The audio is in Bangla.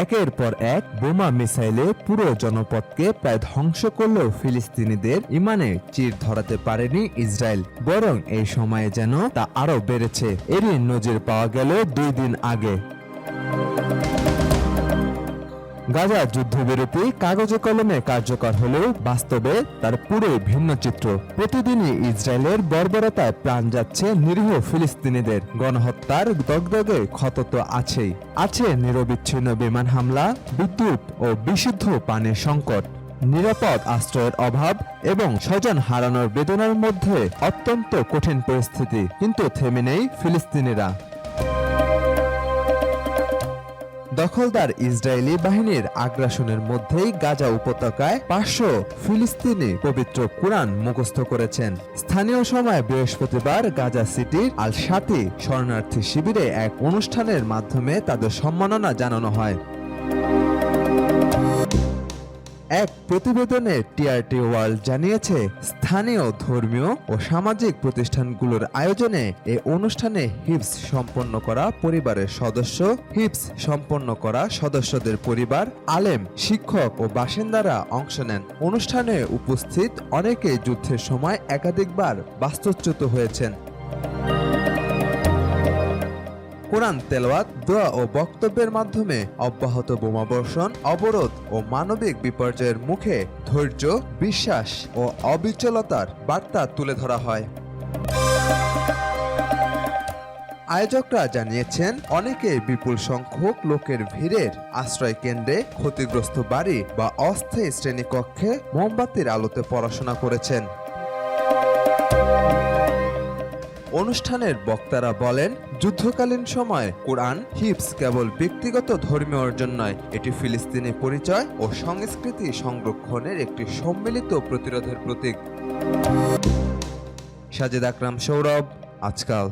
একের পর এক বোমা মিসাইলে পুরো জনপদকে প্রায় ধ্বংস করলেও ফিলিস্তিনিদের ইমানে চির ধরাতে পারেনি ইসরায়েল, বরং এই সময়ে যেন তা আরও বেড়েছে। এরই নজির পাওয়া গেল 2 দিন আগে। গাজা যুদ্ধবিরতি কাগজে কলমে কার্যকর হলেও বাস্তবে তার পুরোই ভিন্ন চিত্র। প্রতিদিনই ইসরায়েলের বর্বরতায় প্রাণ যাচ্ছে নিরীহ ফিলিস্তিনিদের। গণহত্যার দগদগে ক্ষত তো আছেই, আছে নিরবিচ্ছিন্ন বিমান হামলা, বিদ্যুৎ ও বিশুদ্ধ পানির সংকট, নিরাপদ আশ্রয়ের অভাব এবং স্বজন হারানোর বেদনার মধ্যে অত্যন্ত কঠিন পরিস্থিতি। কিন্তু থেমে নেই ফিলিস্তিনিরা। দখলদার ইসরায়েলি বাহিনীর আগ্রাসনের মধ্যেই গাজা উপত্যকায় 500 ফিলিস্তিনি পবিত্র কুরআন মুখস্থ করেছেন। স্থানীয় সময় বৃহস্পতিবার গাজা সিটির আল শাতি শরণার্থী শিবিরে এক অনুষ্ঠানের মাধ্যমে তাদের সম্মাননা জানানো হয়। এক প্রতিবেদনে টিআরটি ওয়ার্ল্ড জানিয়েছে, স্থানীয় ধর্মীয় ও সামাজিক প্রতিষ্ঠানগুলোর আয়োজনে এ অনুষ্ঠানে হিফজ সম্পন্ন করা পরিবারের সদস্য, হিফজ সম্পন্ন করা সদস্যদের পরিবার, আলেম, শিক্ষক ও বাসিন্দারা অংশ নেন। অনুষ্ঠানে উপস্থিত অনেকেই যুদ্ধের সময় একাধিকবার বাস্তুচ্যুত হয়েছেন। কোরআন তেলাওয়াত, দোয়া ও বক্তব্যের মাধ্যমে অব্যাহত বোমাবর্ষণ, অবরোধ ও মানবিক বিপর্যয়ের মুখে ধৈর্য, বিশ্বাস ও অবিচলতার বার্তা তুলে ধরা হয়। আয়োজকরা জানিয়েছেন, অনেকে বিপুল সংখ্যক লোকের ভিড়ের আশ্রয় কেন্দ্রে, ক্ষতিগ্রস্ত বাড়ি বা অস্থায়ী শ্রেণীকক্ষে মোমবাতির আলোতে পড়াশোনা করেছেন। অনুষ্ঠানের বক্তারা বলেন, যুদ্ধকালীন সময়ে কোরআন হিফজ কেবল ব্যক্তিগত ধর্মীয় অর্জন নয়, এটি ফিলিস্তিনি পরিচয় ও সংস্কৃতি সংরক্ষণের একটি সম্মিলিত প্রতিরোধের প্রতীক। সাজেদ আকরাম, সৌরভ, আজকাল।